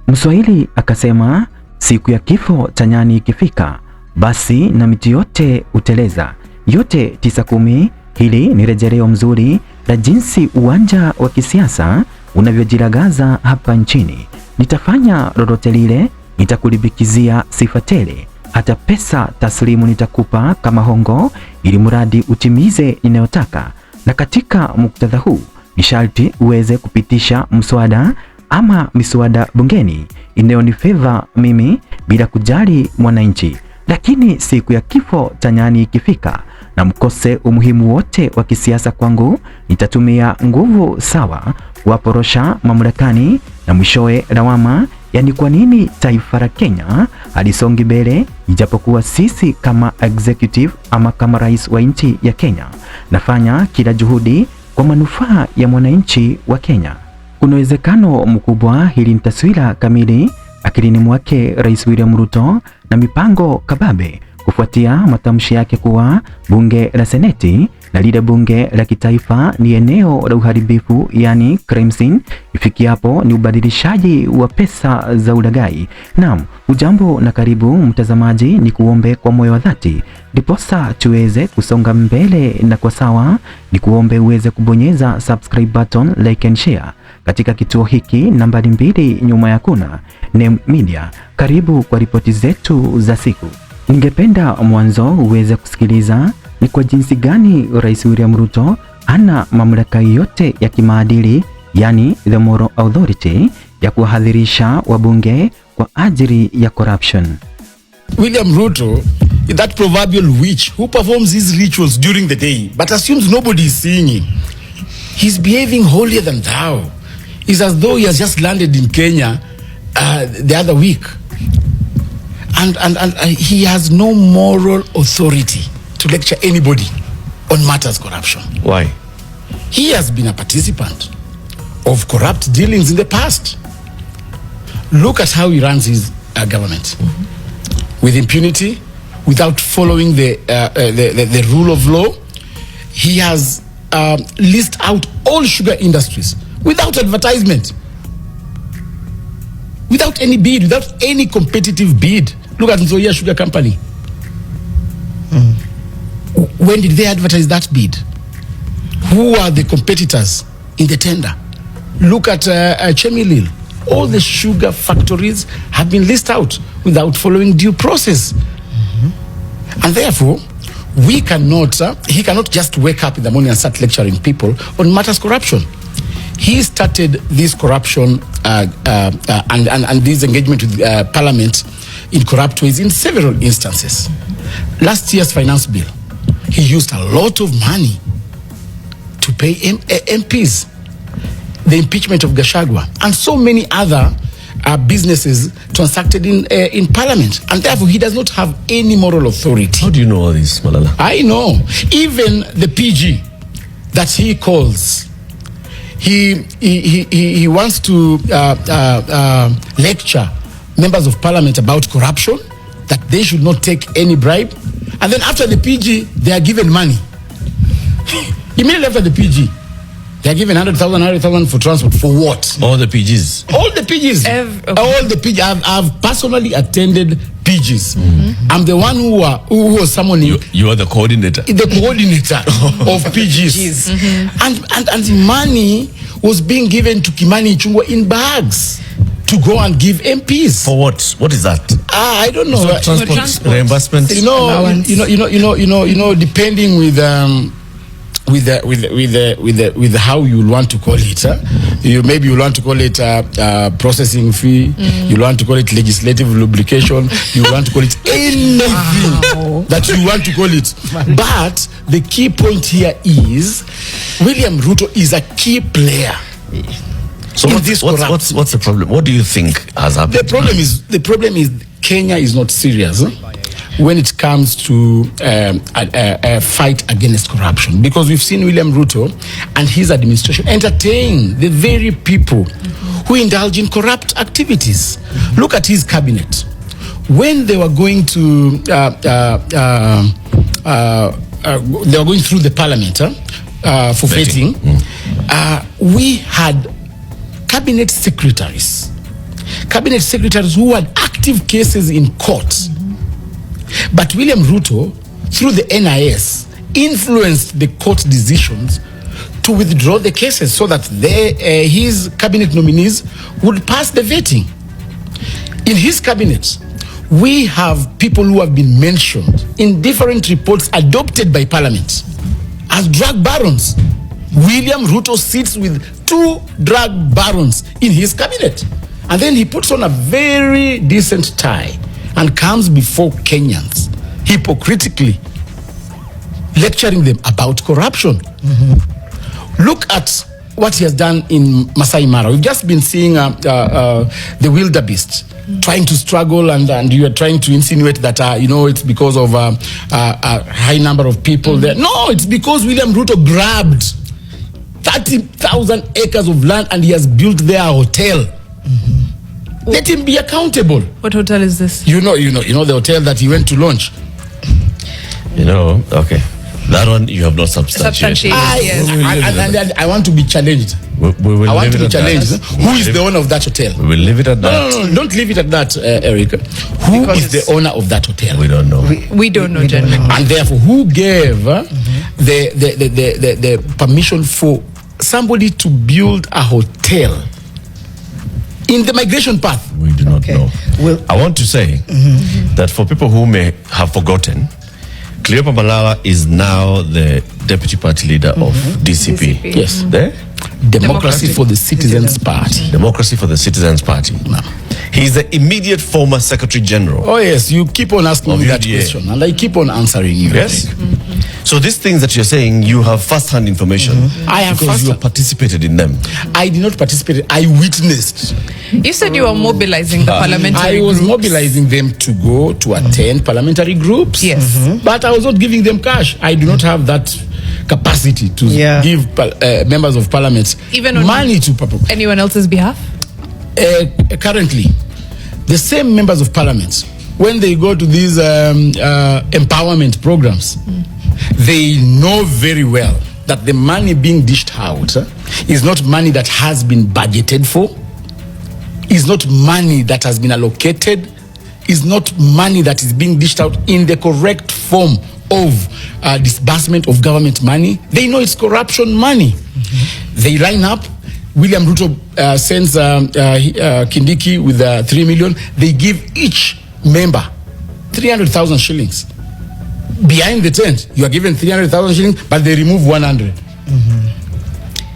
Mswahili akasema siku ya kifo cha nyani ikifika, basi na miti yote uteleza. Yote 9-10. Hili ni rejeleo mzuri la jinsi uwanja wa kisiasa unavyojiragaza hapa nchini. Nitafanya lolote lile, nitakulibikizia sifa tele, hata pesa taslimu nitakupa kama hongo, ili mradi utimize ninayotaka. Na katika muktadha huu ni sharti uweze kupitisha mswada ama miswada bungeni inayonifeva mimi bila kujali mwananchi. Lakini siku ya kifo cha nyani ikifika na mkose umuhimu wote wa kisiasa kwangu, nitatumia nguvu sawa kuwaporosha mamlakani na mwishowe lawama, yani kwa nini taifa la Kenya halisongi mbele, ijapokuwa sisi kama executive ama kama rais wa nchi ya Kenya nafanya kila juhudi kwa manufaa ya mwananchi wa Kenya. Kuna uwezekano mkubwa hili ni taswira kamili akilini mwake Rais William Ruto na mipango kababe kufuatia matamshi yake kuwa bunge la seneti na lile bunge la kitaifa ni eneo la uharibifu, yani crime scene, ifikiapo ni ubadilishaji wa pesa za ulaghai. Naam, ujambo na karibu mtazamaji, ni kuombe kwa moyo wa dhati ndiposa tuweze kusonga mbele, na kwa sawa ni kuombe uweze kubonyeza subscribe button, like and share katika kituo hiki nambari 2 nyuma ya kuna Name Media. Karibu kwa ripoti zetu za siku. Ningependa mwanzo uweze kusikiliza ni kwa jinsi gani Rais William Ruto ana mamlaka yote ya kimaadili, yani the moral authority, ya kuwahadhirisha wabunge kwa ajili ya corruption. William Ruto is that proverbial witch who performs his rituals during the day but assumes nobody is seeing him. He's behaving holier than thou. It's as though he has just landed in Kenya the other week. And he has no moral authority to lecture anybody on matters corruption. Why? He has been a participant of corrupt dealings in the past. Look at how he runs his government. With impunity, without following the rule of law. He has listed out all sugar industries without advertisement, without any bid, without any competitive bid. Look at Nzoia Sugar Company. When did they advertise that bid? Who are the competitors in the tender? Look at Chemilil. All the sugar factories have been listed out without following due process. And therefore, he cannot just wake up in the morning and start lecturing people on matters corruption. He started this corruption and this engagement with Parliament in corrupt ways in several instances. Last year's finance bill, he used a lot of money to pay MPs. The impeachment of Gachagua and so many other businesses transacted in Parliament, and therefore he does not have any moral authority. How do you know all this, Malala? I know. Even the PG that he calls, he wants to lecture members of Parliament about corruption, that they should not take any bribe, and then after the PG, they are given money. Immediately after the PG, they are given 100,000 for transport. For what? All the PGs. All the PGs. All the PGs. I've personally attended PGs. I'm the one who was summoning. You are the coordinator. The coordinator of PGs. And the money was being given to Kimani Ichung'wah in bags to go and give MPs. For what? What is that? I don't know. Transport reimbursement. You know, depending with how you want to call it. Maybe you want to call it processing fee. You want to call it legislative lubrication. You want to call it anything that you want to call it. But the key point here is William Ruto is a key player. So what's the problem? What do you think has happened? The problem is Kenya is not serious when it comes to a fight against corruption, because we've seen William Ruto and his administration entertain the very people who indulge in corrupt activities. Look at his cabinet. When they were going to they were going through the Parliament for vetting, we had cabinet secretaries, cabinet secretaries who had active cases in court. But William Ruto, through the NIS, influenced the court decisions to withdraw the cases so that his cabinet nominees would pass the vetting. In his cabinet, we have people who have been mentioned in different reports adopted by Parliament as drug barons. William Ruto sits with 2 drug barons in his cabinet. And then he puts on a very decent tie and comes before Kenyans, hypocritically lecturing them about corruption. Look at what he has done in Masai Mara. We've just been seeing the wildebeest trying to struggle, and you are trying to insinuate that it's because of a high number of people there. No, it's because William Ruto grabbed 30,000 acres of land and he has built there a hotel. Let him be accountable. What hotel is this? You know the hotel that he went to launch. Okay. That one you have not substantiated. Yes. I want to be challenged. We will I want to be leave it at challenged. that. Who is the owner of that hotel? We will leave it at that. No, don't leave it at that, Eric. Who is the owner of that hotel? We don't know. We don't know, generally. And therefore, who gave the permission for somebody to build a hotel in the migration path? We do not know. Well, I want to say that for people who may have forgotten, Cleopa Malawa is now the deputy party leader of DCP. Yes. The Democracy for the Citizens Party. Democracy for the Citizens Party. No. He's the immediate former Secretary General. Oh yes, you keep on asking me that question and I keep on answering you. Yes. So these things that you're saying, you have first-hand information. I have because you participated in them. I did not participate. I witnessed. You said you were mobilizing the parliamentary I was groups. mobilizing them to go to attend parliamentary groups. Yes. But I was not giving them cash. I do not have that capacity to give members of parliament even on money to anyone else's behalf. Currently, the same members of parliament, when they go to these empowerment programs, they know very well that the money being dished out is not money that has been budgeted for, is not money that has been allocated, is not money that is being dished out in the correct form of disbursement of government money. They know it's corruption money. They line up. William Ruto sends Kindiki with 3 million. They give each member 300,000 shillings. Behind the tent, you are given 300,000 shillings, but they remove 100.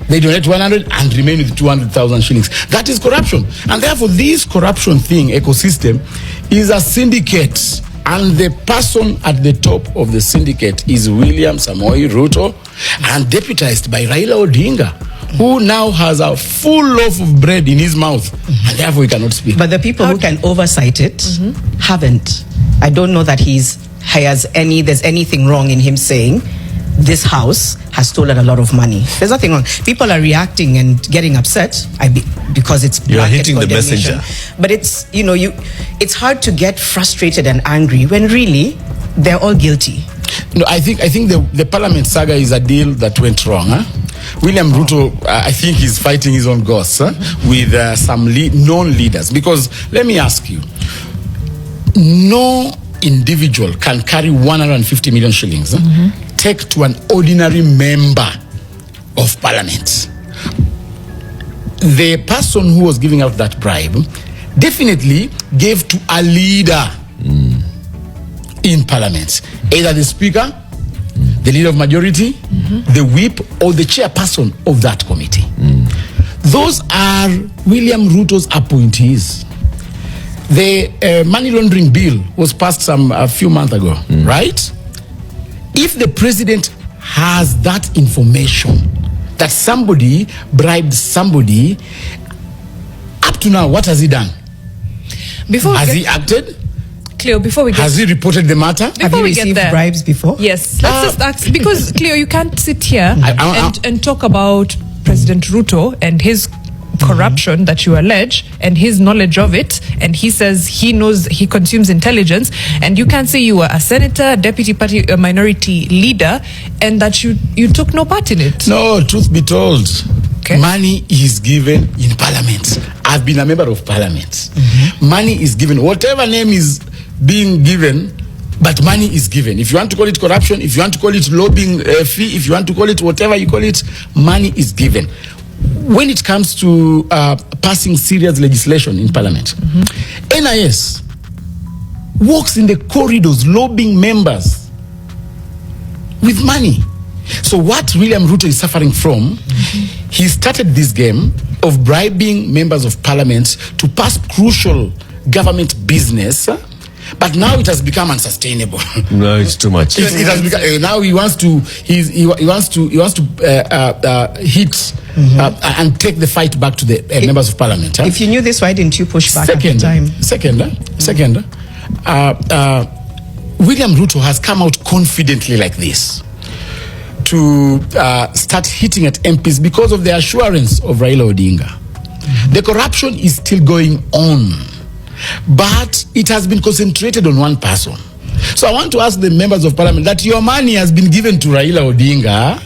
They donate 100 and remain with 200,000 shillings. That is corruption. And therefore, this corruption ecosystem, is a syndicate. And the person at the top of the syndicate is William Samoei Ruto, and deputized by Raila Odinga, who now has a full loaf of bread in his mouth, and therefore he cannot speak. But the people who can oversight it haven't. I don't know that there's anything wrong in him saying this house has stolen a lot of money. There's nothing wrong. People are reacting and getting upset because it's you are hitting the messenger. But it's it's hard to get frustrated and angry when really they're all guilty. No, I think the parliament saga is a deal that went wrong. William Ruto, I think he's fighting his own ghosts with some known leaders. Because let me ask you, no individual can carry 150 million shillings take to an ordinary member of parliament. The person who was giving out that bribe definitely gave to a leader in parliament, either the speaker, the leader of majority, the whip, or the chairperson of that committee. Those are William Ruto's appointees. The money laundering bill was passed a few months ago, right? If the president has that information that somebody bribed somebody, up to now, what has he done? Has he acted? Cleo, before we get... Has he reported the matter? Have you received bribes before? Yes. Let's just ask, because Cleo, you can't sit here and talk about President Ruto and his corruption that you allege and his knowledge of it, and he says he knows, he consumes intelligence, and you can't say you were a senator, deputy party minority leader, and that you took no part in it. No, truth be told, Okay. Money is given in parliament. I've been a member of parliament. Money is given. Whatever name is being given, but money is given. If you want to call it corruption, if you want to call it lobbying fee, if you want to call it whatever you call it, money is given. When it comes to passing serious legislation in parliament, NIS walks in the corridors lobbying members with money. So what William Ruto is suffering from, he started this game of bribing members of parliament to pass crucial government business, but now it has become unsustainable. No, it's too much. It has become, now he wants to hit and take the fight back to the members of parliament. If you knew this, why didn't you push back at the time? Second, William Ruto has come out confidently like this to start hitting at MPs because of the assurance of Raila Odinga. The corruption is still going on, but it has been concentrated on one person. So I want to ask the members of parliament that your money has been given to Raila Odinga,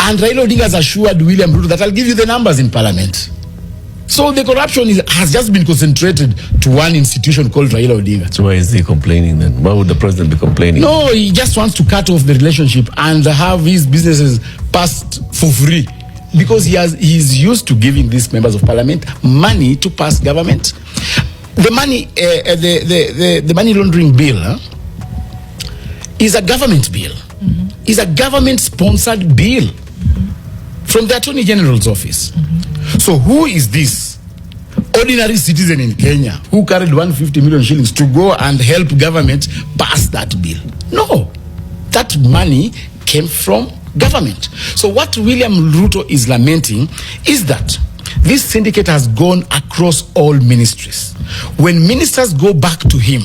and Raila Odinga has assured William Ruto that I'll give you the numbers in parliament. So the corruption has just been concentrated to one institution called Raila Odinga. So why is he complaining then? Why would the president be complaining? No, he just wants to cut off the relationship and have his businesses passed for free. Because he's used to giving these members of parliament money to pass government. The money, the money laundering bill is a government bill. Is a government-sponsored bill from the Attorney General's office. So who is this ordinary citizen in Kenya who carried 150 million shillings to go and help government pass that bill? No, that money came from government. So what William Ruto is lamenting is that this syndicate has gone across all ministries. When ministers go back to him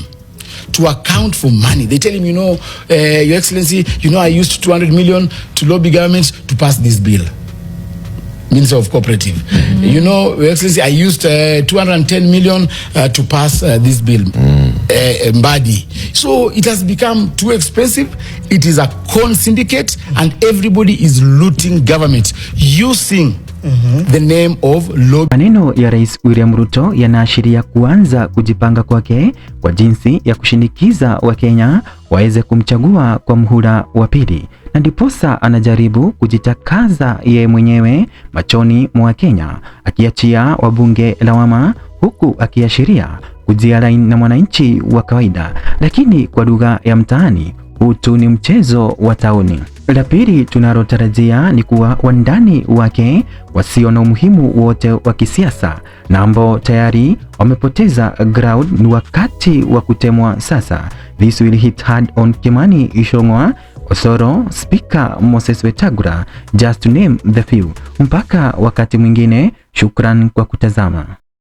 to account for money, they tell him, Your Excellency, I used 200 million to lobby governments to pass this bill. Minister of Cooperative. Your Excellency, I used 210 million to pass this bill. Mbadi. So it has become too expensive. It is a con syndicate, and everybody is looting government using the name of lobby. Maneno ya Rais William Ruto yanaashiria kuanza kujipanga kwake kwa jinsi ya kushinikiza Wakenya waweze kumchagua kwa muhula wa pili, na ndiposa anajaribu kujitakaza ye mwenyewe machoni mwa Kenya, akiachia wabunge lawama, huku akiashiria kujialaini na mwananchi wa kawaida. Lakini kwa lugha ya mtaani, utu ni mchezo wa tauni. La pili tunalotarajia ni kuwa wandani wake wasio na umuhimu wote wa kisiasa na ambao tayari wamepoteza ground ni wakati wa kutemwa sasa. This will hit hard on Kimani Ichung'wah, Osoro, Speaker Moses Wetangula, just to name the few. Mpaka wakati mwingine, shukran kwa kutazama.